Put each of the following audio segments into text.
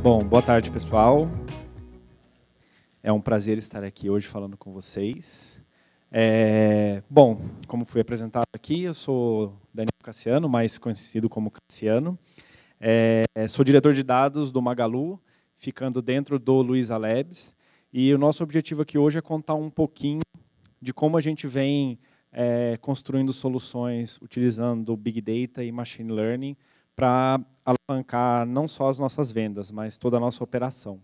Bom, boa tarde, pessoal. É um prazer estar aqui hoje falando com vocês. Bom, como fui apresentado aqui, eu sou Daniel Cassiano, mais conhecido como Cassiano. Sou diretor de dados do Magalu, ficando dentro do Luiza Labs. E o nosso objetivo aqui hoje é contar um pouquinho de como a gente vem construindo soluções utilizando Big Data e Machine Learning para alavancar não só as nossas vendas, mas toda a nossa operação.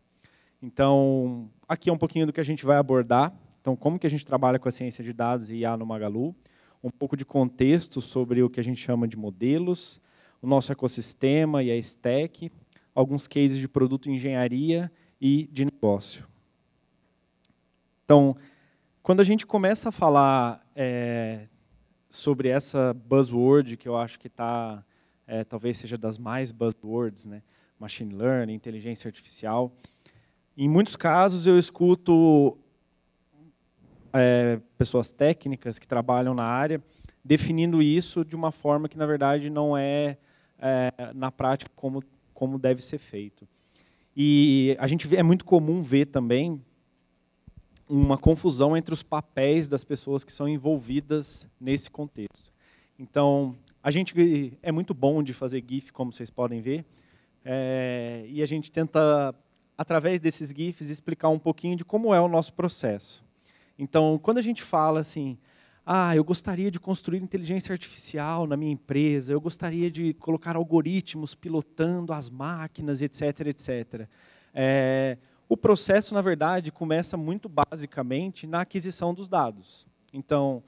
Então, aqui é um pouquinho do que a gente vai abordar. Então, como que a gente trabalha com a ciência de dados e IA no Magalu, um pouco de contexto sobre o que a gente chama de modelos, o nosso ecossistema e a stack, alguns cases de produto engenharia e de negócio. Então, quando a gente começa a falar sobre essa buzzword, que eu acho que está, talvez seja das mais buzzwords, né? Machine Learning, inteligência artificial, em muitos casos eu escuto pessoas técnicas que trabalham na área definindo isso de uma forma que, na verdade, não é, na prática como deve ser feito. E a gente é muito comum ver também uma confusão entre os papéis das pessoas que são envolvidas nesse contexto. Então, a gente é muito bom de fazer GIF, como vocês podem ver, e a gente tenta, através desses GIFs, explicar um pouquinho de como é o nosso processo. Então, quando a gente fala assim, eu gostaria de construir inteligência artificial na minha empresa, eu gostaria de colocar algoritmos pilotando as máquinas, etc., etc., o processo, na verdade, começa muito basicamente na aquisição dos dados. Então,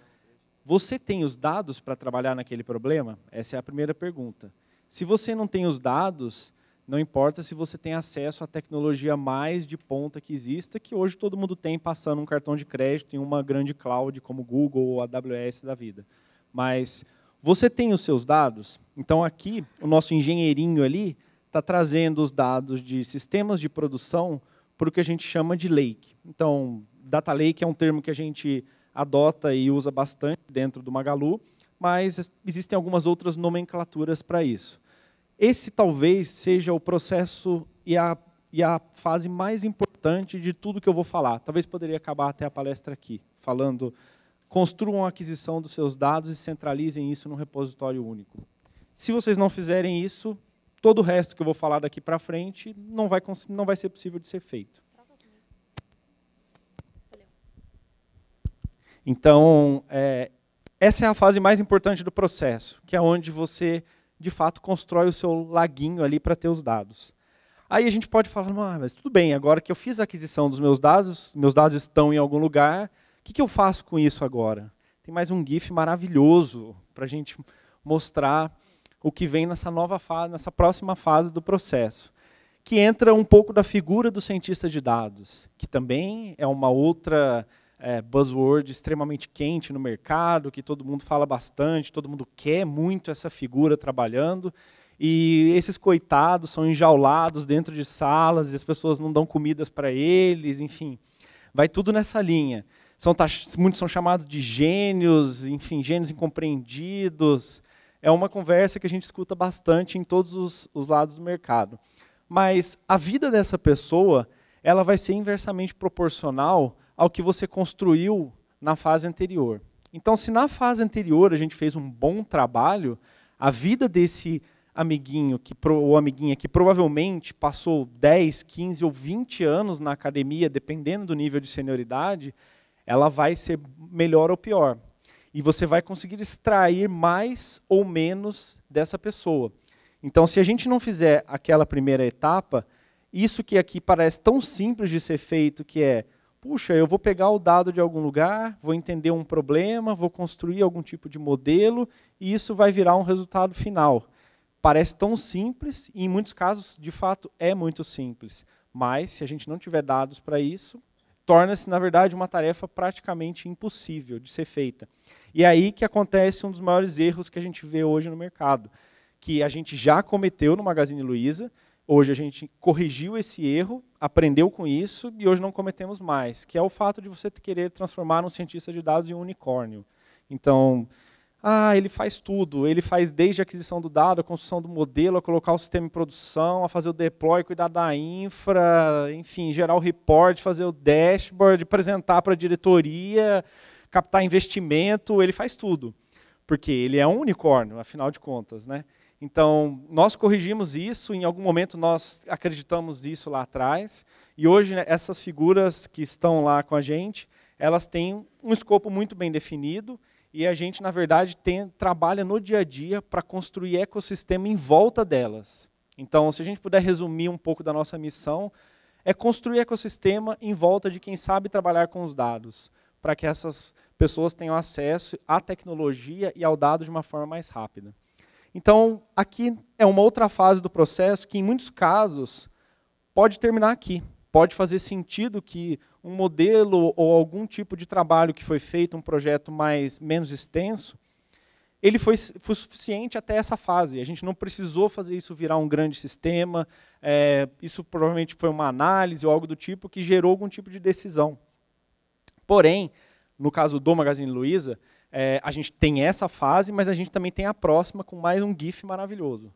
você tem os dados para trabalhar naquele problema? Essa é a primeira pergunta. Se você não tem os dados, não importa se você tem acesso à tecnologia mais de ponta que exista, que hoje todo mundo tem passando um cartão de crédito em uma grande cloud como Google ou AWS da vida. Mas você tem os seus dados? Então, aqui, o nosso engenheirinho ali está trazendo os dados de sistemas de produção para o que a gente chama de lake. Então, data lake é um termo que a gente adota e usa bastante dentro do Magalu, mas existem algumas outras nomenclaturas para isso. Esse talvez seja o processo e a fase mais importante de tudo que eu vou falar. Talvez poderia acabar até a palestra aqui, falando, construam a aquisição dos seus dados e centralizem isso num repositório único. Se vocês não fizerem isso, todo o resto que eu vou falar daqui para frente não vai ser possível de ser feito. Então, essa é a fase mais importante do processo, que é onde você, de fato, constrói o seu laguinho ali para ter os dados. Aí a gente pode falar, mas tudo bem, agora que eu fiz a aquisição dos meus dados estão em algum lugar, o que eu faço com isso agora? Tem mais um GIF maravilhoso para a gente mostrar o que vem nessa nova fase, nessa próxima fase do processo, que entra um pouco da figura do cientista de dados, que também é uma outra buzzword extremamente quente no mercado, que todo mundo fala bastante, todo mundo quer muito essa figura trabalhando, e esses coitados são enjaulados dentro de salas, e as pessoas não dão comidas para eles, enfim, vai tudo nessa linha. Muitos são chamados de gênios, enfim, gênios incompreendidos. É uma conversa que a gente escuta bastante em todos os lados do mercado. Mas a vida dessa pessoa, ela vai ser inversamente proporcional ao que você construiu na fase anterior. Então, se na fase anterior a gente fez um bom trabalho, a vida desse amiguinho ou amiguinha que provavelmente passou 10, 15 ou 20 anos na academia, dependendo do nível de senioridade, ela vai ser melhor ou pior. E você vai conseguir extrair mais ou menos dessa pessoa. Então, se a gente não fizer aquela primeira etapa, isso que aqui parece tão simples de ser feito, que é, puxa, eu vou pegar o dado de algum lugar, vou entender um problema, vou construir algum tipo de modelo, e isso vai virar um resultado final. Parece tão simples, e em muitos casos, de fato, é muito simples. Mas, se a gente não tiver dados para isso, torna-se, na verdade, uma tarefa praticamente impossível de ser feita. E é aí que acontece um dos maiores erros que a gente vê hoje no mercado, que a gente já cometeu no Magazine Luiza, hoje a gente corrigiu esse erro, aprendeu com isso e hoje não cometemos mais, que é o fato de você querer transformar um cientista de dados em um unicórnio. Então, Ele faz tudo. Ele faz desde a aquisição do dado, a construção do modelo, a colocar o sistema em produção, a fazer o deploy, cuidar da infra, enfim, gerar o report, fazer o dashboard, apresentar para a diretoria, captar investimento, ele faz tudo. Porque ele é um unicórnio, afinal de contas, né? Então, nós corrigimos isso, em algum momento nós acreditamos nisso lá atrás, e hoje, né, essas figuras que estão lá com a gente, elas têm um escopo muito bem definido, e a gente, na verdade, trabalha no dia a dia para construir ecossistema em volta delas. Então, se a gente puder resumir um pouco da nossa missão, é construir ecossistema em volta de quem sabe trabalhar com os dados, para que essas pessoas tenham acesso à tecnologia e ao dado de uma forma mais rápida. Então, aqui é uma outra fase do processo que, em muitos casos, pode terminar aqui. Pode fazer sentido que um modelo ou algum tipo de trabalho que foi feito, um projeto menos extenso, ele foi suficiente até essa fase. A gente não precisou fazer isso virar um grande sistema, isso provavelmente foi uma análise ou algo do tipo que gerou algum tipo de decisão. Porém, no caso do Magazine Luiza, a gente tem essa fase, mas a gente também tem a próxima com mais um GIF maravilhoso.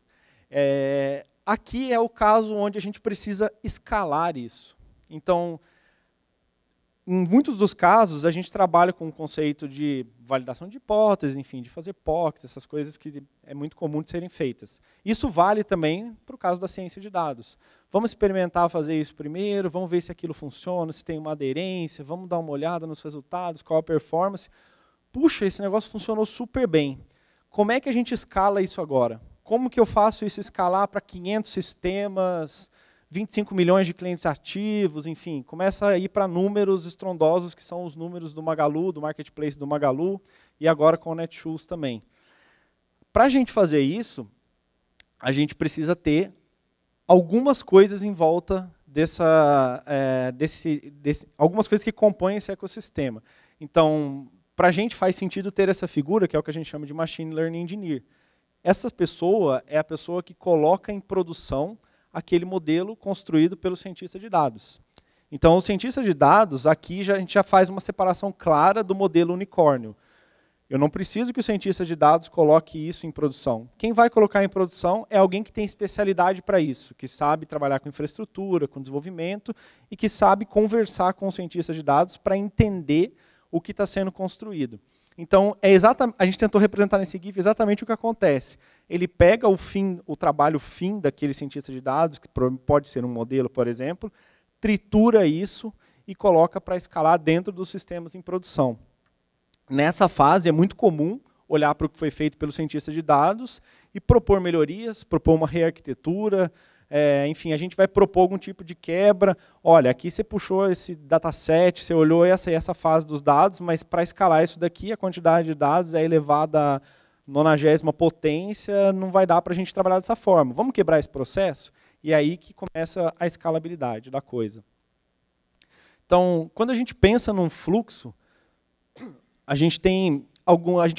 Aqui é o caso onde a gente precisa escalar isso. Então, em muitos dos casos, a gente trabalha com o conceito de validação de hipóteses, enfim, de fazer POCs, essas coisas que é muito comum de serem feitas. Isso vale também para o caso da ciência de dados. Vamos experimentar fazer isso primeiro, vamos ver se aquilo funciona, se tem uma aderência, vamos dar uma olhada nos resultados, qual a performance. Puxa, esse negócio funcionou super bem. Como é que a gente escala isso agora? Como que eu faço isso escalar para 500 sistemas, 25 milhões de clientes ativos, enfim, começa a ir para números estrondosos, que são os números do Magalu, do marketplace do Magalu, e agora com o Netshoes também. Para a gente fazer isso, a gente precisa ter algumas coisas em volta algumas coisas que compõem esse ecossistema. Então, para a gente faz sentido ter essa figura, que é o que a gente chama de Machine Learning Engineer. Essa pessoa é a pessoa que coloca em produção aquele modelo construído pelo cientista de dados. Então, o cientista de dados, aqui a gente já faz uma separação clara do modelo unicórnio. Eu não preciso que o cientista de dados coloque isso em produção. Quem vai colocar em produção é alguém que tem especialidade para isso, que sabe trabalhar com infraestrutura, com desenvolvimento, e que sabe conversar com o cientista de dados para entender o que está sendo construído. Então, a gente tentou representar nesse GIF exatamente o que acontece. Ele pega o trabalho fim daquele cientista de dados, que pode ser um modelo, por exemplo, tritura isso e coloca para escalar dentro dos sistemas em produção. Nessa fase, é muito comum olhar para o que foi feito pelo cientista de dados e propor melhorias, propor uma rearquitetura, enfim, a gente vai propor algum tipo de quebra. Olha, aqui você puxou esse dataset, você olhou essa e essa fase dos dados, mas para escalar isso daqui, a quantidade de dados é elevada à 90ª potência, não vai dar para a gente trabalhar dessa forma. Vamos quebrar esse processo? E é aí que começa a escalabilidade da coisa. Então, quando a gente pensa num fluxo, a gente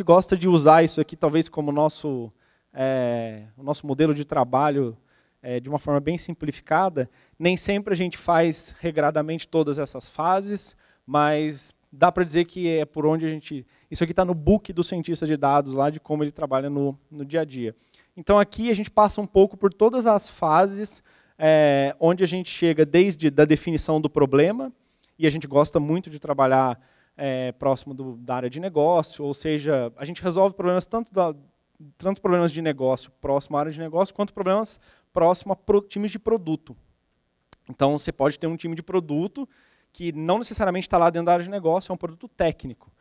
gosta de usar isso aqui talvez como o nosso modelo de trabalho de uma forma bem simplificada. Nem sempre a gente faz regradamente todas essas fases, mas dá para dizer que é por onde a gente... Isso aqui está no book do cientista de dados, lá de como ele trabalha no dia a dia. Então aqui a gente passa um pouco por todas as fases onde a gente chega desde da definição do problema, e a gente gosta muito de trabalhar próximo da área de negócio, ou seja, a gente resolve problemas tanto problemas de negócio próximo à área de negócio, quanto problemas próximo a times de produto. Então, você pode ter um time de produto que não necessariamente está lá dentro da área de negócio, é um produto técnico.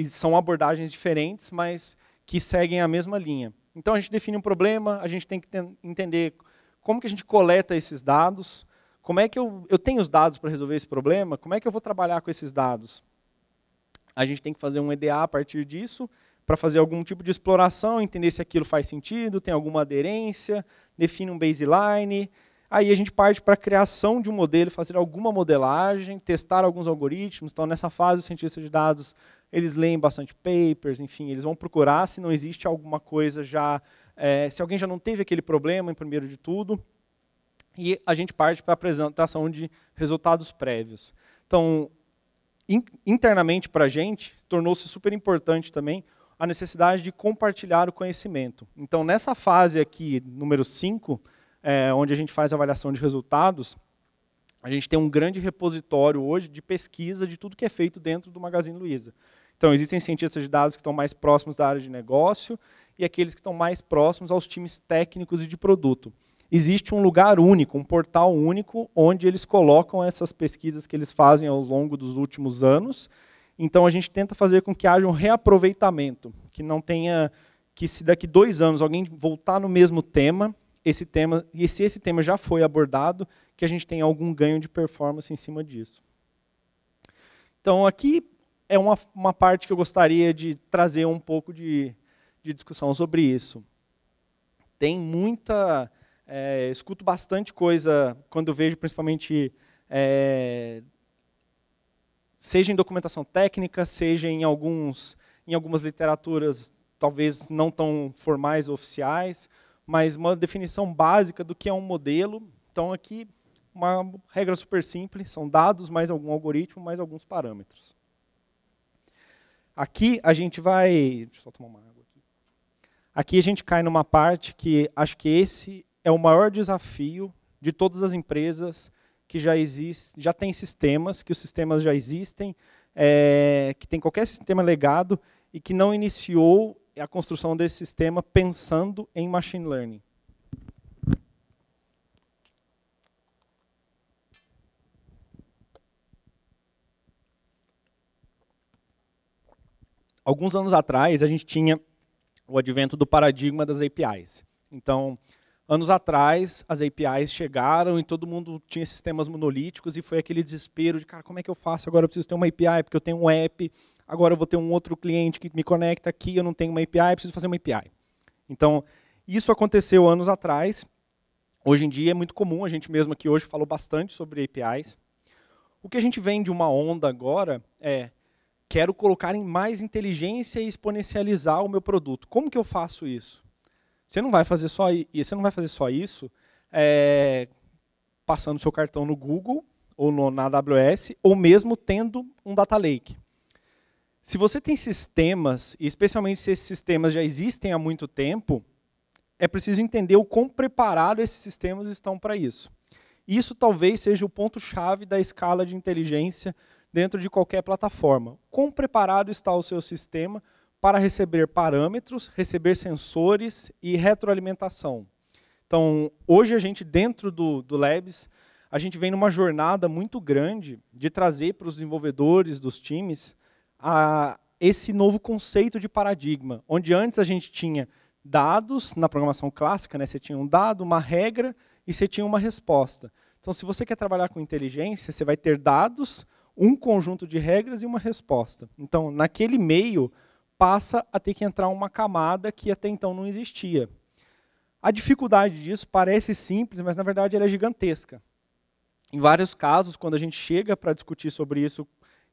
São abordagens diferentes, mas que seguem a mesma linha. Então, a gente define um problema, a gente tem que entender como que a gente coleta esses dados, como é que eu tenho os dados para resolver esse problema, como é que eu vou trabalhar com esses dados. A gente tem que fazer um EDA a partir disso, para fazer algum tipo de exploração, entender se aquilo faz sentido, tem alguma aderência, define um baseline. Aí a gente parte para a criação de um modelo, fazer alguma modelagem, testar alguns algoritmos. Então, nessa fase, os cientistas de dados, eles leem bastante papers, enfim, eles vão procurar se não existe alguma coisa já, se alguém já não teve aquele problema, em primeiro de tudo. E a gente parte para a apresentação de resultados prévios. Então, internamente para a gente, tornou-se super importante também a necessidade de compartilhar o conhecimento. Então, nessa fase aqui, número 5, onde a gente faz a avaliação de resultados, a gente tem um grande repositório hoje de pesquisa de tudo que é feito dentro do Magazine Luiza. Então, existem cientistas de dados que estão mais próximos da área de negócio e aqueles que estão mais próximos aos times técnicos e de produto. Existe um lugar único, um portal único, onde eles colocam essas pesquisas que eles fazem ao longo dos últimos anos. Então, a gente tenta fazer com que haja um reaproveitamento, que não tenha, que se daqui 2 anos alguém voltar no mesmo tema, e se esse tema já foi abordado, que a gente tenha algum ganho de performance em cima disso. Então, aqui é uma parte que eu gostaria de trazer um pouco de discussão sobre isso. Tem muita... escuto bastante coisa, quando eu vejo principalmente... seja em documentação técnica, seja em algumas literaturas, talvez não tão formais ou oficiais, mas uma definição básica do que é um modelo. Então, aqui, uma regra super simples, são dados, mais algum algoritmo, mais alguns parâmetros. Aqui, a gente vai... Deixa eu só tomar uma água aqui. Aqui, a gente cai numa parte que acho que esse é o maior desafio de todas as empresas que já tem sistemas, que os sistemas já existem, que tem qualquer sistema legado e que não iniciou a construção desse sistema pensando em machine learning. Alguns anos atrás, a gente tinha o advento do paradigma das APIs. Então, anos atrás, as APIs chegaram e todo mundo tinha sistemas monolíticos e foi aquele desespero de, cara, como é que eu faço? Agora eu preciso ter uma API, porque eu tenho um app, agora eu vou ter um outro cliente que me conecta aqui, eu não tenho uma API, eu preciso fazer uma API. Então, isso aconteceu anos atrás. Hoje em dia é muito comum, a gente mesmo aqui hoje falou bastante sobre APIs. O que a gente vem de uma onda agora é, quero colocar em mais inteligência e exponencializar o meu produto. Como que eu faço isso? Você não vai fazer só isso passando seu cartão no Google ou na AWS, ou mesmo tendo um data lake. Se você tem sistemas, e especialmente se esses sistemas já existem há muito tempo, é preciso entender o quão preparados esses sistemas estão para isso. Isso talvez seja o ponto-chave da escala de inteligência dentro de qualquer plataforma. Quão preparado está o seu sistema para receber parâmetros, receber sensores e retroalimentação. Então, hoje a gente, dentro do Labs, a gente vem numa jornada muito grande de trazer para os desenvolvedores dos times esse novo conceito de paradigma, onde antes a gente tinha dados na programação clássica, né, você tinha um dado, uma regra e você tinha uma resposta. Então, se você quer trabalhar com inteligência, você vai ter dados, um conjunto de regras e uma resposta. Então, naquele meio, passa a ter que entrar uma camada que até então não existia. A dificuldade disso parece simples, mas na verdade ela é gigantesca. Em vários casos, quando a gente chega para discutir sobre isso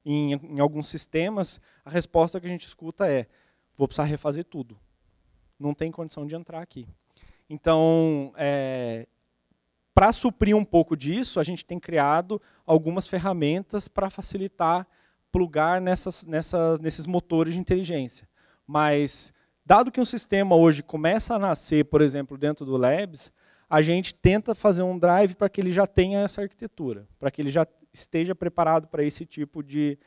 em alguns sistemas, a resposta que a gente escuta é: vou precisar refazer tudo. Não tem condição de entrar aqui. Então, para suprir um pouco disso, a gente tem criado algumas ferramentas para facilitar plugar nesses motores de inteligência. Mas, dado que um sistema hoje começa a nascer, por exemplo, dentro do Labs, a gente tenta fazer um drive para que ele já tenha essa arquitetura, para que ele já esteja preparado para esse tipo de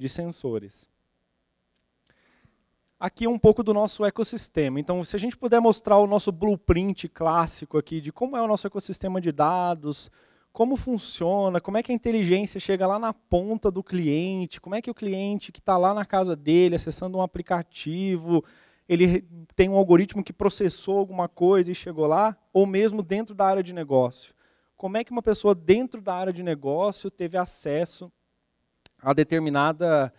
sensores. Aqui é um pouco do nosso ecossistema. Então, se a gente puder mostrar o nosso blueprint clássico aqui, de como é o nosso ecossistema de dados, como funciona, como é que a inteligência chega lá na ponta do cliente, como é que o cliente que está lá na casa dele, acessando um aplicativo, ele tem um algoritmo que processou alguma coisa e chegou lá, ou mesmo dentro da área de negócio. Como é que uma pessoa dentro da área de negócio teve acesso a determinado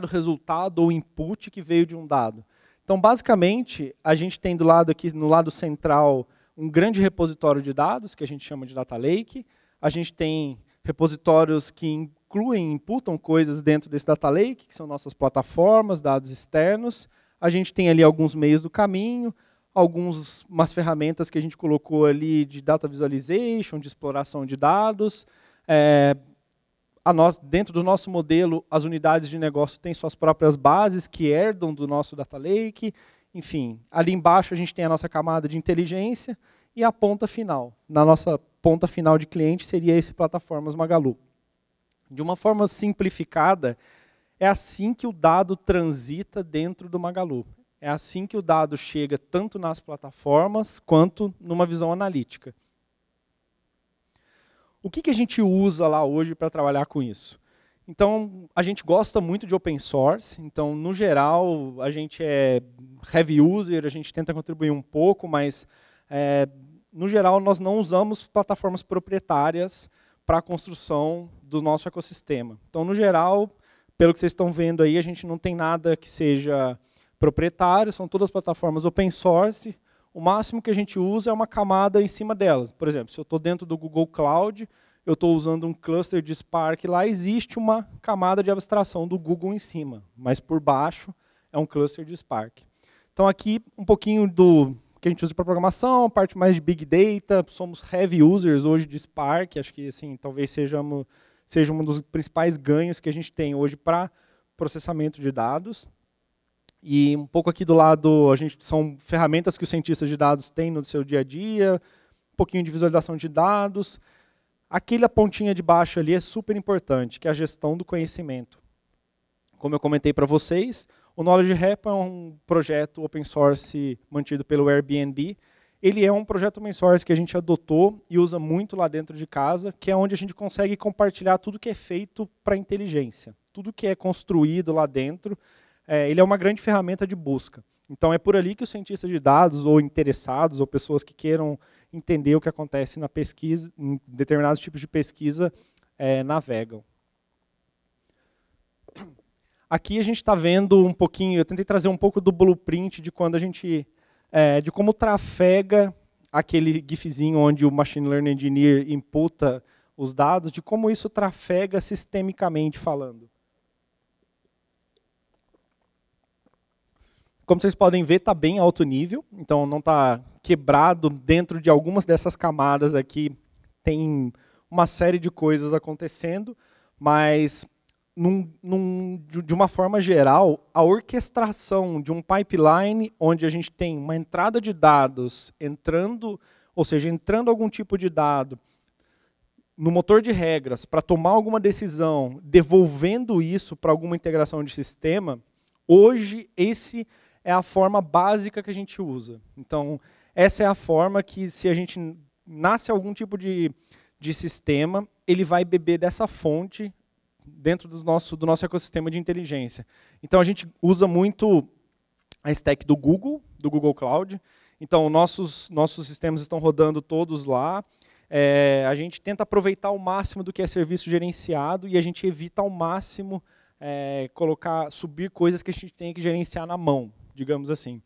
resultado ou input que veio de um dado? Então, basicamente, a gente tem do lado aqui, no lado central, um grande repositório de dados, que a gente chama de Data Lake. A gente tem repositórios que incluem, imputam coisas dentro desse Data Lake, que são nossas plataformas, dados externos. A gente tem ali alguns meios do caminho, umas ferramentas que a gente colocou ali de data visualization, de exploração de dados. dentro do nosso modelo, as unidades de negócio têm suas próprias bases que herdam do nosso data lake. Enfim, ali embaixo a gente tem a nossa camada de inteligência e a ponta final. Na nossa ponta final de cliente seria esse Plataformas Magalu. De uma forma simplificada, é assim que o dado transita dentro do Magalu. É assim que o dado chega tanto nas plataformas quanto numa visão analítica. O que a gente usa lá hoje para trabalhar com isso? Então, a gente gosta muito de open source, então, no geral, a gente é heavy user, a gente tenta contribuir um pouco, mas, no geral, nós não usamos plataformas proprietárias para a construção do nosso ecossistema. Então, no geral, pelo que vocês estão vendo aí, a gente não tem nada que seja proprietário, são todas plataformas open source. O máximo que a gente usa é uma camada em cima delas. Por exemplo, se eu estou dentro do Google Cloud, eu estou usando um cluster de Spark, lá existe uma camada de abstração do Google em cima, mas por baixo é um cluster de Spark. Então aqui um pouquinho do que a gente usa para programação, a parte mais de Big Data, somos heavy users hoje de Spark, acho que assim, talvez seja um dos principais ganhos que a gente tem hoje para processamento de dados. E um pouco aqui do lado, são ferramentas que os cientistas de dados têm no seu dia a dia, um pouquinho de visualização de dados. Aquela pontinha de baixo ali é super importante, que é a gestão do conhecimento. Como eu comentei para vocês, o Knowledge Hub é um projeto open source mantido pelo Airbnb. Ele é um projeto open source que a gente adotou e usa muito lá dentro de casa, que é onde a gente consegue compartilhar tudo que é feito para inteligência. Tudo que é construído lá dentro. Ele é uma grande ferramenta de busca. Então, é por ali que os cientistas de dados, ou interessados, ou pessoas que queiram entender o que acontece na pesquisa, em determinados tipos de pesquisa, navegam. Aqui a gente está vendo um pouquinho, eu tentei trazer um pouco do blueprint de quando a gente, de como trafega aquele gifzinho onde o Machine Learning Engineer imputa os dados, de como isso trafega sistemicamente falando. Como vocês podem ver, está bem alto nível, então não está quebrado. Dentro de algumas dessas camadas aqui, tem uma série de coisas acontecendo, mas, de uma forma geral, a orquestração de um pipeline onde a gente tem uma entrada de dados entrando, ou seja, entrando algum tipo de dado no motor de regras para tomar alguma decisão, devolvendo isso para alguma integração de sistema, hoje esse é a forma básica que a gente usa. Então, essa é a forma que, se a gente nasce algum tipo de sistema, ele vai beber dessa fonte dentro do nosso ecossistema de inteligência. Então, a gente usa muito a stack do Google Cloud. Então, nossos sistemas estão rodando todos lá. A gente tenta aproveitar ao máximo do que é serviço gerenciado e a gente evita ao máximo subir coisas que a gente tem que gerenciar na mão, digamos assim.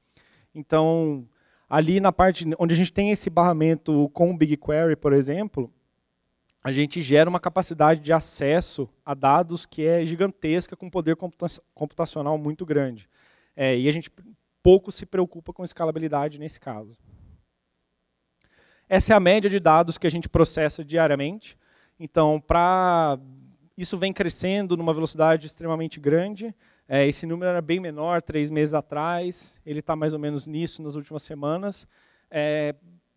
Então, ali na parte onde a gente tem esse barramento com o BigQuery, por exemplo, a gente gera uma capacidade de acesso a dados que é gigantesca, com poder computacional muito grande. E a gente pouco se preocupa com escalabilidade nesse caso. Essa é a média de dados que a gente processa diariamente. Então, isso vem crescendo numa velocidade extremamente grande. Esse número era bem menor 3 meses atrás, ele está mais ou menos nisso nas últimas semanas.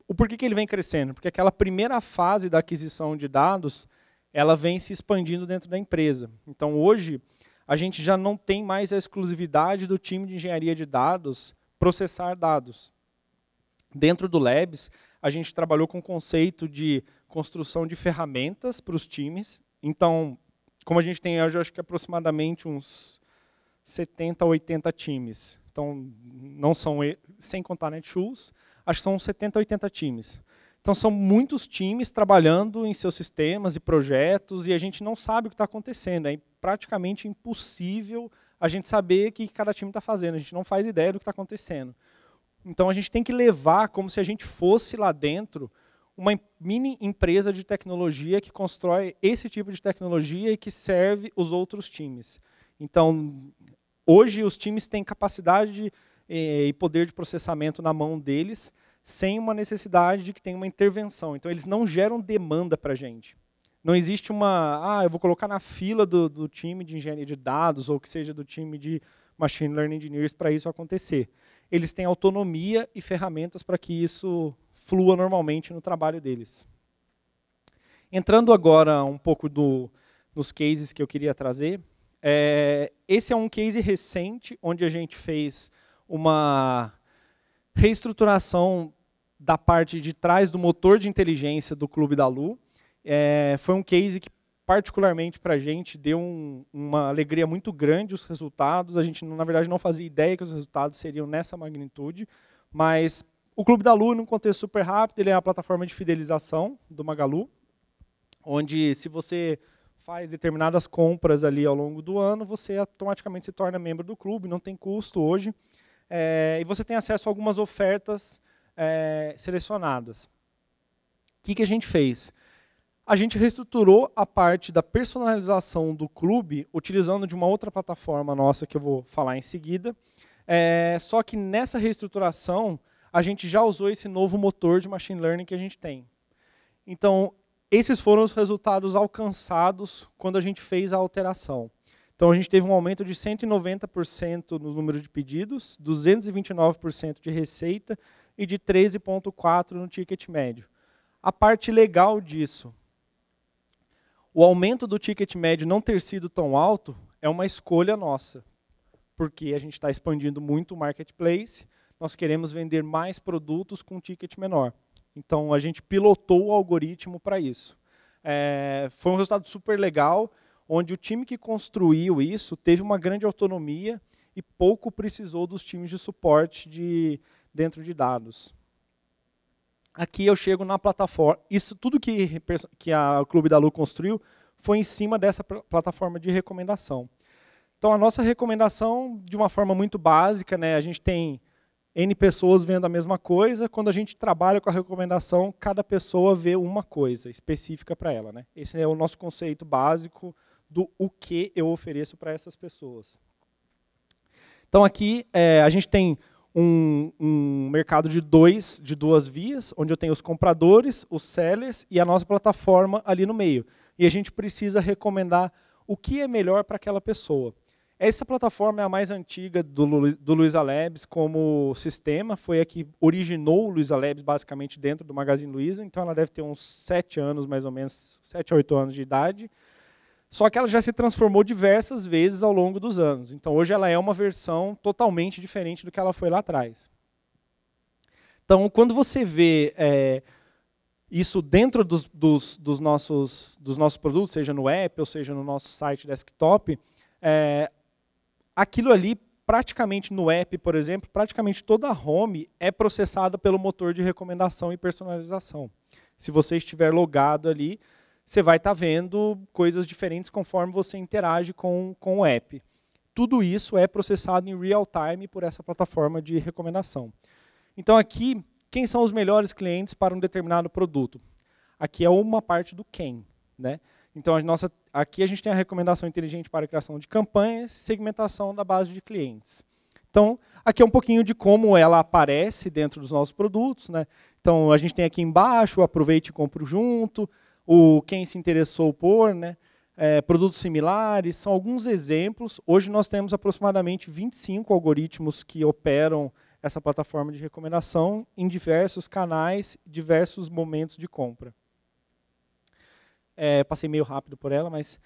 O porquê que ele vem crescendo? Porque aquela primeira fase da aquisição de dados, ela vem se expandindo dentro da empresa. Então, hoje, a gente já não tem mais a exclusividade do time de engenharia de dados processar dados. Dentro do Labs, a gente trabalhou com o conceito de construção de ferramentas para os times. Então, como a gente tem, eu acho que aproximadamente uns 70 a 80 times. Então, não são, sem contar Netshoes, acho que são 70 a 80 times. Então, são muitos times trabalhando em seus sistemas e projetos e a gente não sabe o que está acontecendo. É praticamente impossível a gente saber o que cada time está fazendo. A gente não faz ideia do que está acontecendo. Então, a gente tem que levar como se a gente fosse lá dentro uma mini empresa de tecnologia que constrói esse tipo de tecnologia e que serve os outros times. Então, hoje os times têm capacidade e poder de processamento na mão deles, sem uma necessidade de que tenha uma intervenção. Então, eles não geram demanda para a gente. Não existe eu vou colocar na fila do time de engenharia de dados, ou que seja do time de Machine Learning Engineers para isso acontecer. Eles têm autonomia e ferramentas para que isso flua normalmente no trabalho deles. Entrando agora um pouco nos cases que eu queria trazer, esse é um case recente, onde a gente fez uma reestruturação da parte de trás do motor de inteligência do Clube da Lu. Foi um case que, particularmente para a gente, deu uma alegria muito grande os resultados. A gente, na verdade, não fazia ideia que os resultados seriam nessa magnitude, mas o Clube da Lu, num contexto super rápido, ele é a plataforma de fidelização do Magalu, onde, se você faz determinadas compras ali ao longo do ano, você automaticamente se torna membro do clube, não tem custo hoje, e você tem acesso a algumas ofertas selecionadas. O que a gente fez? A gente reestruturou a parte da personalização do clube, utilizando de uma outra plataforma nossa, que eu vou falar em seguida, só que nessa reestruturação, a gente já usou esse novo motor de machine learning que a gente tem. Então, esses foram os resultados alcançados quando a gente fez a alteração. Então, a gente teve um aumento de 190% no número de pedidos, 229% de receita e de 13,4% no ticket médio. A parte legal disso, o aumento do ticket médio não ter sido tão alto é uma escolha nossa, porque a gente está expandindo muito o marketplace, nós queremos vender mais produtos com ticket menor. Então, a gente pilotou o algoritmo para isso. Foi um resultado super legal, onde o time que construiu isso teve uma grande autonomia e pouco precisou dos times de suporte dentro de dados. Aqui eu chego na plataforma. Isso tudo que o Clube da Lu construiu foi em cima dessa plataforma de recomendação. Então, a nossa recomendação, de uma forma muito básica, né, a gente tem N pessoas vendo a mesma coisa. Quando a gente trabalha com a recomendação, cada pessoa vê uma coisa específica para ela, né? Esse é o nosso conceito básico do o que eu ofereço para essas pessoas. Então, aqui a gente tem um mercado de duas vias, onde eu tenho os compradores, os sellers e a nossa plataforma ali no meio. E a gente precisa recomendar o que é melhor para aquela pessoa. Essa plataforma é a mais antiga do Luiza Labs como sistema, foi a que originou o Luiza Labs basicamente dentro do Magazine Luiza, então ela deve ter uns 7 anos, mais ou menos, 7 a 8 anos de idade. Só que ela já se transformou diversas vezes ao longo dos anos. Então, hoje ela é uma versão totalmente diferente do que ela foi lá atrás. Então, quando você vê isso dentro dos nossos produtos, seja no app ou seja no nosso site desktop, aquilo ali, praticamente no app, por exemplo, praticamente toda a home é processada pelo motor de recomendação e personalização. Se você estiver logado ali, você vai estar vendo coisas diferentes conforme você interage com o app. Tudo isso é processado em real time por essa plataforma de recomendação. Então aqui, quem são os melhores clientes para um determinado produto? Aqui é uma parte do quem, né? Então aqui a gente tem a recomendação inteligente para a criação de campanhas, segmentação da base de clientes. Então, aqui é um pouquinho de como ela aparece dentro dos nossos produtos, né? Então, a gente tem aqui embaixo o aproveite e compre junto, o quem se interessou por, né? Produtos similares, são alguns exemplos. Hoje nós temos aproximadamente 25 algoritmos que operam essa plataforma de recomendação em diversos canais, diversos momentos de compra. Passei meio rápido por ela, mas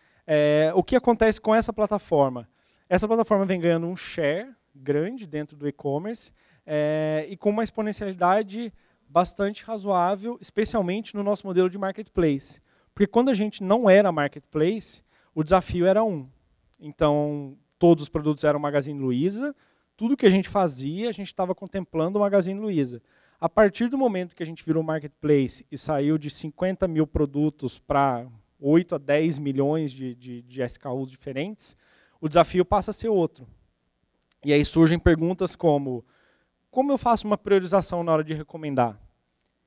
o que acontece com essa plataforma? Essa plataforma vem ganhando um share grande dentro do e-commerce e com uma exponencialidade bastante razoável, especialmente no nosso modelo de marketplace. Porque quando a gente não era marketplace, o desafio era Então, todos os produtos eram Magazine Luiza, tudo que a gente fazia, a gente estava contemplando o Magazine Luiza. A partir do momento que a gente virou marketplace e saiu de 50 mil produtos para 8 a 10 milhões de SKUs diferentes, o desafio passa a ser outro. E aí surgem perguntas como eu faço uma priorização na hora de recomendar?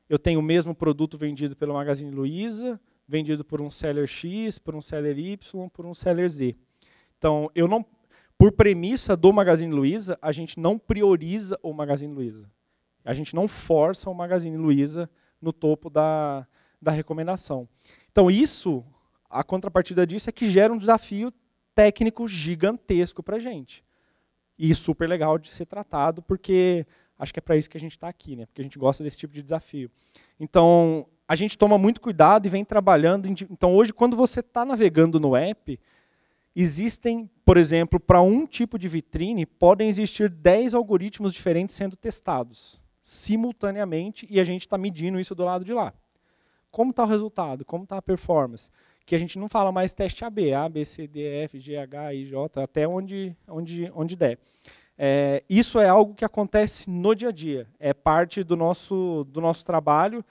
Eu tenho o mesmo produto vendido pelo Magazine Luiza, vendido por um seller X, por um seller Y, por um seller Z. Então, por premissa do Magazine Luiza, a gente não prioriza o Magazine Luiza. A gente não força o Magazine Luiza no topo da recomendação. Então, isso A contrapartida disso é que gera um desafio técnico gigantesco para a gente. E super legal de ser tratado, porque acho que é para isso que a gente está aqui, né? Porque a gente gosta desse tipo de desafio. Então, a gente toma muito cuidado e vem trabalhando. Então, hoje, quando você está navegando no app, existem, por exemplo, para um tipo de vitrine, podem existir 10 algoritmos diferentes sendo testados simultaneamente, e a gente está medindo isso do lado de lá. Como está o resultado? Como está a performance? Que a gente não fala mais teste AB, A, B, C, D, F, G, H, I, J, até onde der. Isso é algo que acontece no dia a dia, é parte do nosso trabalho,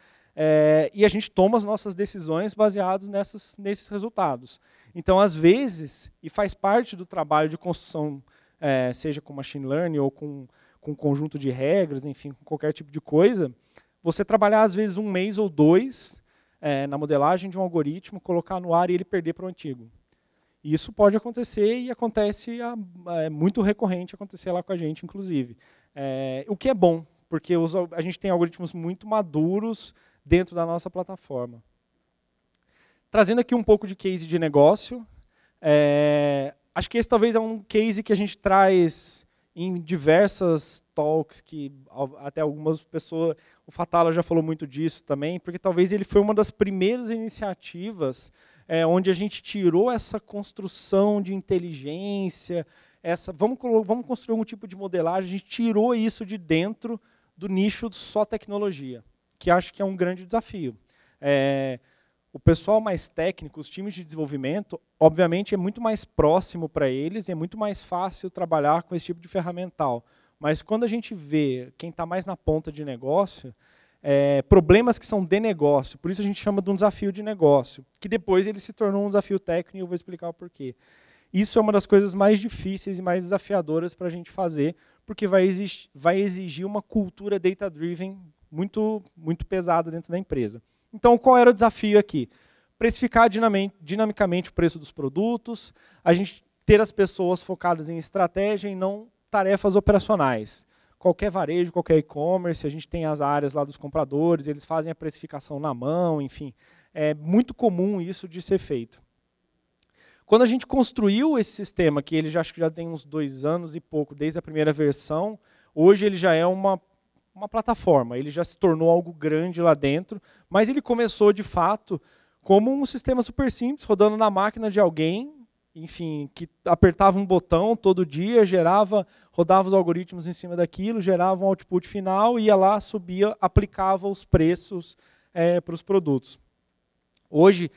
e a gente toma as nossas decisões baseadas nesses resultados. Então, às vezes, e faz parte do trabalho de construção, seja com machine learning ou com um conjunto de regras, enfim, com qualquer tipo de coisa, você trabalhar, às vezes, 1 mês ou 2 na modelagem de um algoritmo, colocar no ar e ele perder para o antigo. Isso pode acontecer e acontece, é muito recorrente acontecer lá com a gente, inclusive. O que é bom, porque a gente tem algoritmos muito maduros dentro da nossa plataforma. Trazendo aqui um pouco de case de negócio, acho que esse talvez é um case que a gente traz em diversas talks, que até algumas pessoas, o Fatala já falou muito disso também, porque talvez ele foi uma das primeiras iniciativas onde a gente tirou essa construção de inteligência, vamos construir um tipo de modelagem, a gente tirou isso de dentro do nicho só tecnologia, que acho que é um grande desafio. O pessoal mais técnico, os times de desenvolvimento, obviamente é muito mais próximo para eles e é muito mais fácil trabalhar com esse tipo de ferramental. Mas quando a gente vê quem está mais na ponta de negócio, problemas que são de negócio, por isso a gente chama de um desafio de negócio, que depois ele se tornou um desafio técnico e eu vou explicar o porquê. Isso é uma das coisas mais difíceis e mais desafiadoras para a gente fazer, porque vai exigir uma cultura data-driven muito, muito pesada dentro da empresa. Então, qual era o desafio aqui? Precificar dinamicamente o preço dos produtos, a gente ter as pessoas focadas em estratégia e não tarefas operacionais. Qualquer varejo, qualquer e-commerce, a gente tem as áreas lá dos compradores, eles fazem a precificação na mão, enfim. É muito comum isso de ser feito. Quando a gente construiu esse sistema, que ele acho que já tem uns 2 anos e pouco, desde a primeira versão, hoje ele já é uma plataforma, ele já se tornou algo grande lá dentro, mas ele começou, de fato, como um sistema super simples, rodando na máquina de alguém, enfim, que apertava um botão todo dia, rodava os algoritmos em cima daquilo, gerava um output final, ia lá, subia, aplicava os preços para os produtos. Hoje,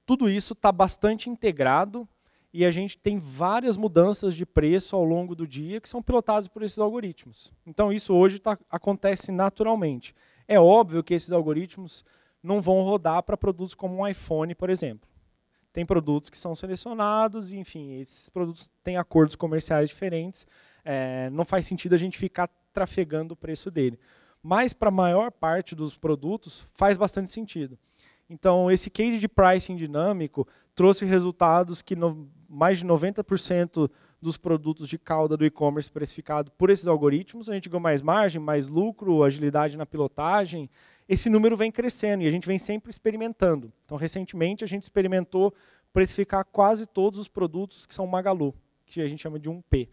tudo isso está bastante integrado e a gente tem várias mudanças de preço ao longo do dia que são pilotadas por esses algoritmos. Então, isso hoje acontece naturalmente. É óbvio que esses algoritmos não vão rodar para produtos como um iPhone, por exemplo. Tem produtos que são selecionados, e, enfim, esses produtos têm acordos comerciais diferentes, não faz sentido a gente ficar trafegando o preço dele. Mas, para a maior parte dos produtos, faz bastante sentido. Então, esse case de pricing dinâmico trouxe resultados que mais de 90% dos produtos de cauda do e-commerce precificado por esses algoritmos, a gente ganhou mais margem, mais lucro, agilidade na pilotagem. Esse número vem crescendo e a gente vem sempre experimentando. Então, recentemente, a gente experimentou precificar quase todos os produtos que são Magalu, que a gente chama de 1P,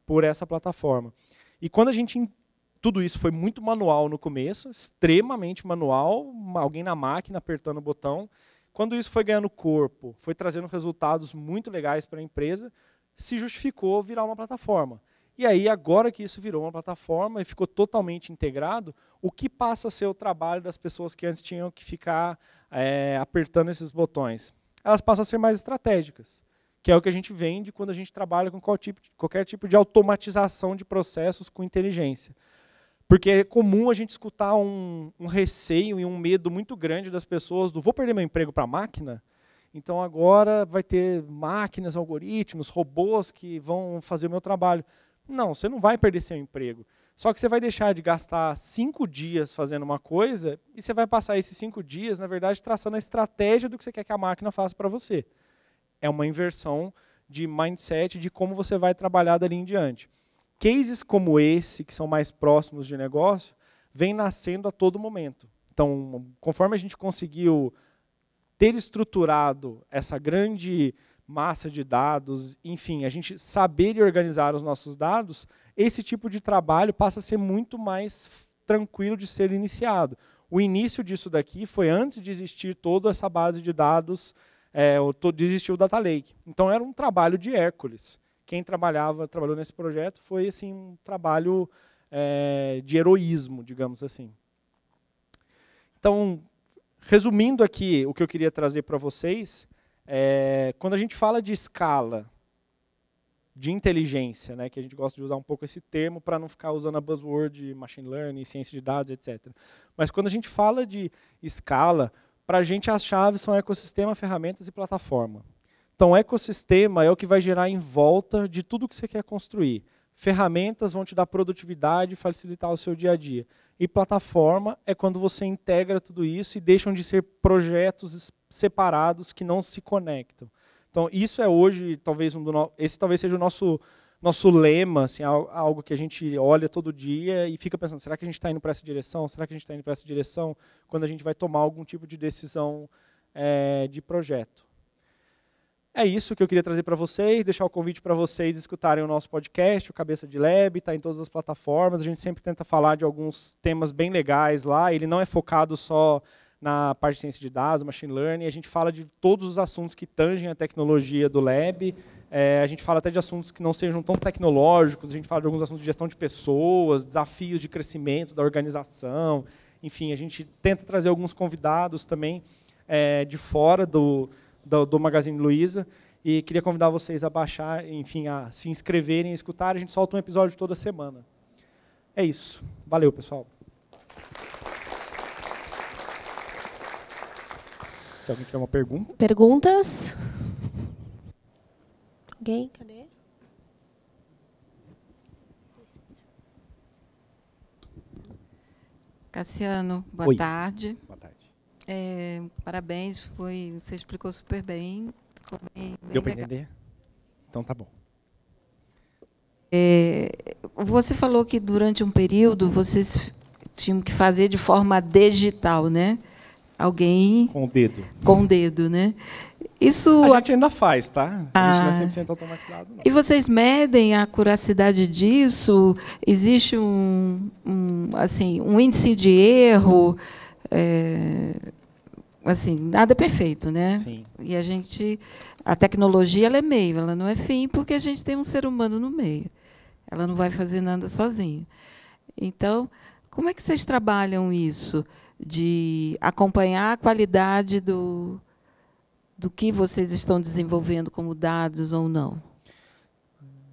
por essa plataforma. E quando tudo isso foi muito manual no começo, extremamente manual, alguém na máquina apertando o botão. Quando isso foi ganhando corpo, foi trazendo resultados muito legais para a empresa, se justificou virar uma plataforma. E aí, agora que isso virou uma plataforma e ficou totalmente integrado, o que passa a ser o trabalho das pessoas que antes tinham que ficar apertando esses botões? Elas passam a ser mais estratégicas, que é o que a gente vende quando a gente trabalha com qualquer tipo de automatização de processos com inteligência. Porque é comum a gente escutar um receio e um medo muito grande das pessoas do vou perder meu emprego para a máquina? Então agora vai ter máquinas, algoritmos, robôs que vão fazer o meu trabalho. Não, você não vai perder seu emprego. Só que você vai deixar de gastar 5 dias fazendo uma coisa e você vai passar esses 5 dias, na verdade, traçando a estratégia do que você quer que a máquina faça para você. É uma inversão de mindset de como você vai trabalhar dali em diante. Cases como esse, que são mais próximos de negócio, vêm nascendo a todo momento. Então, conforme a gente conseguiu ter estruturado essa grande massa de dados, enfim, a gente saber e organizar os nossos dados, esse tipo de trabalho passa a ser muito mais tranquilo de ser iniciado. O início disso daqui foi antes de existir toda essa base de dados, de existir o Data Lake. Então era um trabalho de Hércules. Quem trabalhou nesse projeto foi assim, um trabalho de heroísmo, digamos assim. Então, resumindo aqui o que eu queria trazer para vocês, quando a gente fala de escala, de inteligência, né, que a gente gosta de usar um pouco esse termo para não ficar usando a buzzword de machine learning, ciência de dados, etc. Mas quando a gente fala de escala, para a gente as chaves são ecossistema, ferramentas e plataforma. Então, ecossistema é o que vai gerar em volta de tudo que você quer construir. Ferramentas vão te dar produtividade e facilitar o seu dia a dia. E plataforma é quando você integra tudo isso e deixam de ser projetos separados que não se conectam. Então, isso é hoje, esse talvez seja o nosso lema, assim, algo que a gente olha todo dia e fica pensando, será que a gente está indo para essa direção? Será que a gente está indo para essa direção? Quando a gente vai tomar algum tipo de decisão de projeto. É isso que eu queria trazer para vocês, deixar o convite para vocês escutarem o nosso podcast, o Cabeça de Lab, está em todas as plataformas. A gente sempre tenta falar de alguns temas bem legais lá. Ele não é focado só na parte de ciência de dados, machine learning. A gente fala de todos os assuntos que tangem a tecnologia do Lab. A gente fala até de assuntos que não sejam tão tecnológicos. A gente fala de alguns assuntos de gestão de pessoas, desafios de crescimento da organização. Enfim, a gente tenta trazer alguns convidados também de fora do Magazine Luiza, e queria convidar vocês a baixar, enfim, a se inscreverem e escutarem. A gente solta um episódio toda semana. É isso. Valeu, pessoal. Se alguém tiver uma pergunta. Perguntas? Alguém? Cadê? Cassiano, boa Oi. tarde. Boa tarde. Parabéns, você explicou super bem. Ficou bem Deu para legal. entender? Então tá bom. Você falou que durante um período vocês tinham que fazer de forma digital, né? Alguém Com o dedo. com o dedo, né? Isso. A gente ainda faz, tá? A gente não é 100% automatizado, não. E vocês medem a acuracidade disso? Existe um índice de erro? Assim, nada é perfeito, né? Sim. E a tecnologia ela é meio, ela não é fim, porque a gente tem um ser humano no meio. Ela não vai fazer nada sozinho. Então, como é que vocês trabalham isso de acompanhar a qualidade do que vocês estão desenvolvendo como dados ou não?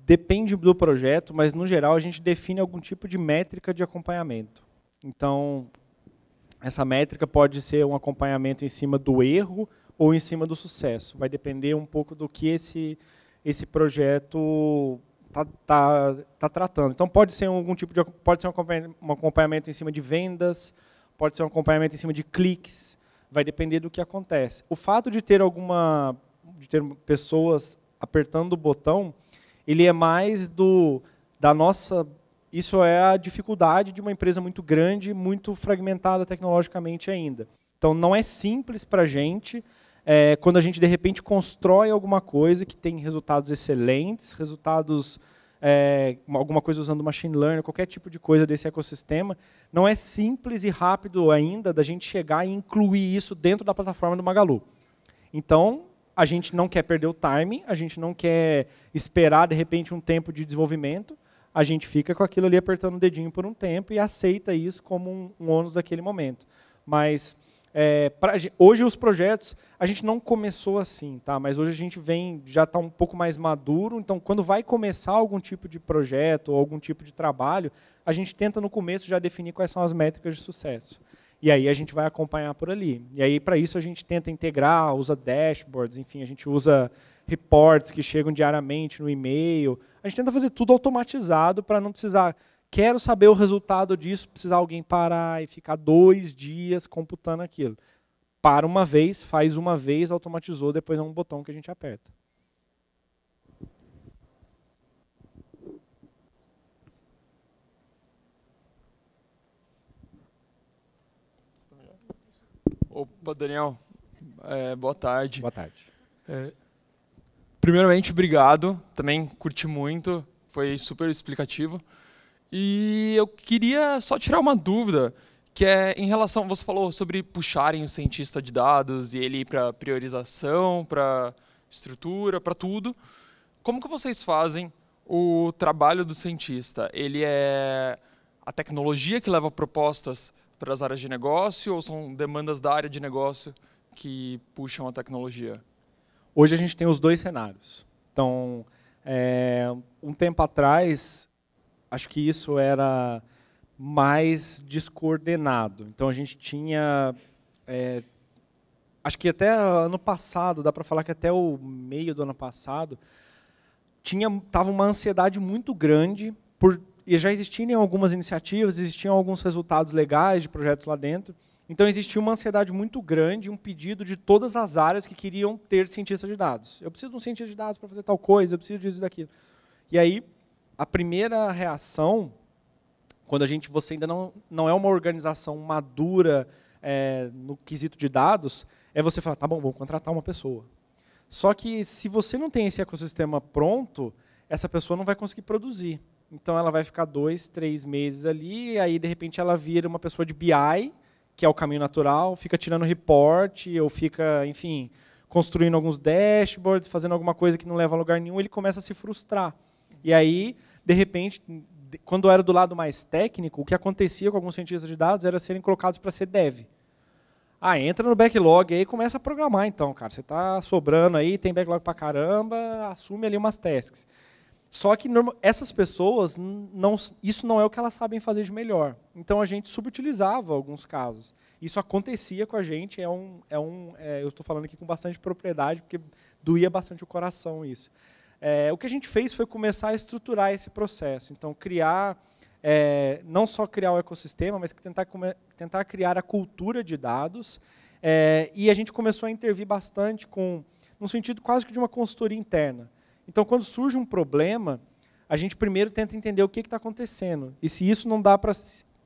Depende do projeto, mas, no geral, a gente define algum tipo de métrica de acompanhamento. Então, essa métrica pode ser um acompanhamento em cima do erro ou em cima do sucesso. Vai depender um pouco do que esse projeto está tratando. Então, pode ser um acompanhamento em cima de vendas, pode ser um acompanhamento em cima de cliques, vai depender do que acontece. O fato de ter pessoas apertando o botão, ele é mais isso é a dificuldade de uma empresa muito grande, muito fragmentada tecnologicamente ainda. Então, não é simples para a gente, quando a gente, de repente, constrói alguma coisa que tem resultados excelentes, alguma coisa usando machine learning, qualquer tipo de coisa desse ecossistema, não é simples e rápido ainda da gente chegar e incluir isso dentro da plataforma do Magalu. Então, a gente não quer perder o timing, a gente não quer esperar, de repente, um tempo de desenvolvimento, a gente fica com aquilo ali apertando o dedinho por um tempo e aceita isso como um ônus daquele momento. Mas, hoje os projetos, a gente não começou assim, tá? Mas hoje a gente já está um pouco mais maduro, então quando vai começar algum tipo de projeto ou algum tipo de trabalho, a gente tenta no começo já definir quais são as métricas de sucesso. E aí a gente vai acompanhar por ali. E aí, para isso, a gente tenta integrar, usa dashboards, enfim, a gente usa reports que chegam diariamente no e-mail. A gente tenta fazer tudo automatizado para não precisar, quero saber o resultado disso, precisar alguém parar e ficar 2 dias computando aquilo. Para uma vez, faz uma vez, automatizou, depois é um botão que a gente aperta. Opa, Daniel, Boa tarde. Boa tarde. Primeiramente, obrigado. Também curti muito. Foi super explicativo. E eu queria só tirar uma dúvida, que é em relação... Você falou sobre puxarem o cientista de dados e ele ir para priorização, para estrutura, para tudo. Como que vocês fazem o trabalho do cientista? Ele é a tecnologia que leva propostas para as áreas de negócio ou são demandas da área de negócio que puxam a tecnologia? Hoje a gente tem os dois cenários. Então, um tempo atrás, acho que isso era mais descoordenado. Então, a gente tinha... acho que até ano passado, dá para falar que até o meio do ano passado, tava uma ansiedade muito grande, e já existiam algumas iniciativas, existiam alguns resultados legais de projetos lá dentro. Então, existia uma ansiedade muito grande, um pedido de todas as áreas que queriam ter cientista de dados. Eu preciso de um cientista de dados para fazer tal coisa, eu preciso disso e daquilo. E aí, a primeira reação, quando você ainda não é uma organização madura no quesito de dados, é você falar, tá bom, vou contratar uma pessoa. Só que, se você não tem esse ecossistema pronto, essa pessoa não vai conseguir produzir. Então, ela vai ficar 2, 3 meses ali, e aí, de repente, ela vira uma pessoa de BI, que é o caminho natural, fica tirando report, ou fica, enfim, construindo alguns dashboards, fazendo alguma coisa que não leva a lugar nenhum, ele começa a se frustrar. E aí, de repente, quando era do lado mais técnico, o que acontecia com alguns cientistas de dados era serem colocados para ser dev. Entra no backlog aí e começa a programar, então, cara. Você está sobrando aí, tem backlog para caramba, assume ali umas tasks. Só que essas pessoas, isso não é o que elas sabem fazer de melhor. Então, a gente subutilizava alguns casos. Isso acontecia com a gente, eu estou falando aqui com bastante propriedade, porque doía bastante o coração isso. O que a gente fez foi começar a estruturar esse processo. Então, não só criar o ecossistema, mas tentar criar a cultura de dados. E a gente começou a intervir bastante no sentido quase que de uma consultoria interna. Então, quando surge um problema, a gente primeiro tenta entender o que está acontecendo. E se isso não dá para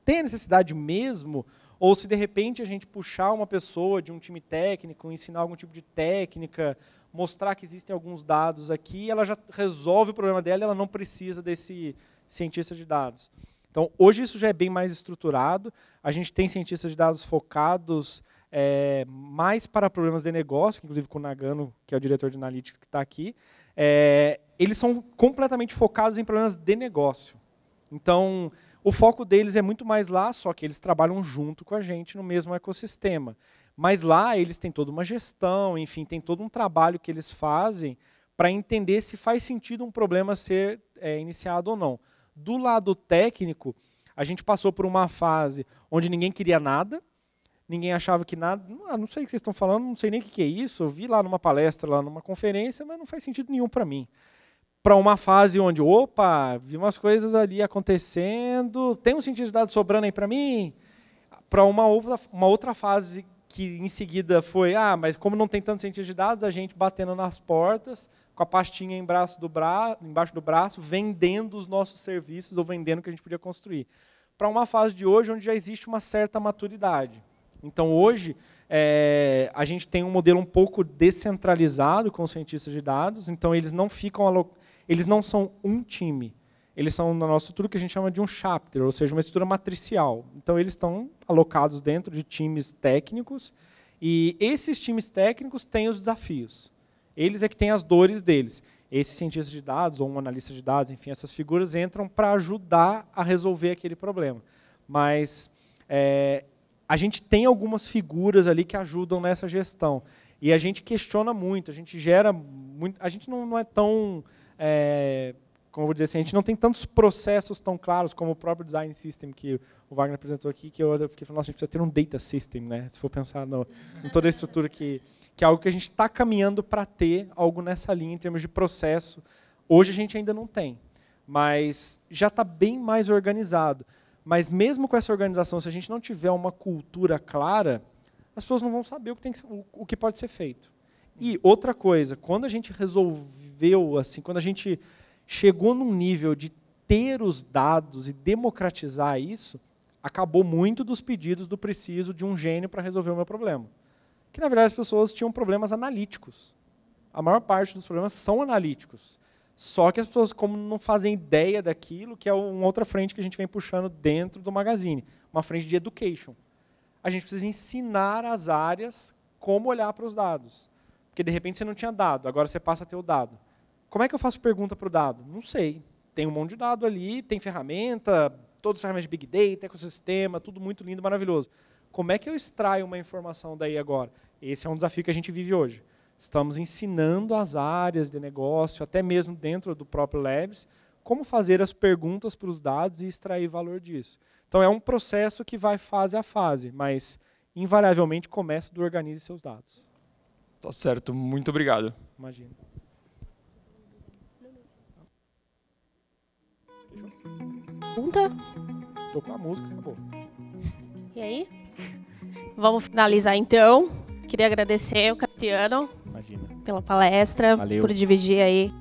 ter necessidade mesmo, ou se de repente a gente puxar uma pessoa de um time técnico, ensinar algum tipo de técnica, mostrar que existem alguns dados aqui, ela já resolve o problema dela e ela não precisa desse cientista de dados. Então, hoje isso já é bem mais estruturado. A gente tem cientistas de dados focados mais para problemas de negócio, inclusive com o Nagano, que é o diretor de Analytics que está aqui. Eles são completamente focados em problemas de negócio. Então, o foco deles é muito mais lá, só que eles trabalham junto com a gente no mesmo ecossistema. Mas lá eles têm toda uma gestão, enfim, tem todo um trabalho que eles fazem para entender se faz sentido um problema ser iniciado ou não. Do lado técnico, a gente passou por uma fase onde ninguém queria nada, ninguém achava que nada, não sei o que vocês estão falando, não sei nem o que é isso, eu vi lá numa palestra, lá numa conferência, mas não faz sentido nenhum para mim. Para uma fase onde, vi umas coisas ali acontecendo, tem um cientista de dados sobrando aí para mim? Para uma outra fase que em seguida foi, mas como não tem tanto cientista de dados, a gente batendo nas portas, com a pastinha embaixo do braço, vendendo os nossos serviços ou vendendo o que a gente podia construir. Para uma fase de hoje onde já existe uma certa maturidade. Então, hoje, a gente tem um modelo um pouco descentralizado com os cientistas de dados, então eles não são um time, eles são na nossa estrutura que a gente chama de um chapter, ou seja, uma estrutura matricial. Então, eles estão alocados dentro de times técnicos, e esses times técnicos têm os desafios. Eles é que têm as dores deles. Esses cientistas de dados, ou um analista de dados, enfim, essas figuras entram para ajudar a resolver aquele problema. Mas a gente tem algumas figuras ali que ajudam nessa gestão. E a gente questiona muito, a gente gera muito. A gente não é tão. Como eu vou dizer assim, a gente não tem tantos processos tão claros como o próprio design system que o Wagner apresentou aqui, que eu fiquei falando, nossa, a gente precisa ter um data system, né? Se for pensar em toda a estrutura que é algo que a gente está caminhando para ter algo nessa linha em termos de processo. Hoje a gente ainda não tem, mas já está bem mais organizado. Mas mesmo com essa organização, se a gente não tiver uma cultura clara, as pessoas não vão saber o que pode ser feito. E outra coisa, quando a gente resolveu, assim, quando a gente chegou num nível de ter os dados e democratizar isso, acabou muito dos pedidos do preciso de um gênio para resolver o meu problema. que, na verdade, as pessoas tinham problemas analíticos. A maior parte dos problemas são analíticos. Só que as pessoas, como não fazem ideia daquilo, que é uma outra frente que a gente vem puxando dentro do Magazine, uma frente de education. A gente precisa ensinar as áreas como olhar para os dados. Porque, de repente, você não tinha dado, agora você passa a ter o dado. Como é que eu faço pergunta para o dado? Não sei. Tem um monte de dado ali, tem ferramenta, todas as ferramentas de Big Data, ecossistema, tudo muito lindo, maravilhoso. Como é que eu extraio uma informação daí agora? Esse é um desafio que a gente vive hoje. Estamos ensinando as áreas de negócio, até mesmo dentro do próprio Labs, como fazer as perguntas para os dados e extrair valor disso. Então, é um processo que vai fase a fase, mas, invariavelmente, começa do organize seus dados. Tá certo, muito obrigado. Imagina. Pergunta? Tocou a música, acabou. E aí? Vamos finalizar, então. Queria agradecer o Cassiano Imagina. pela palestra, Valeu. por dividir aí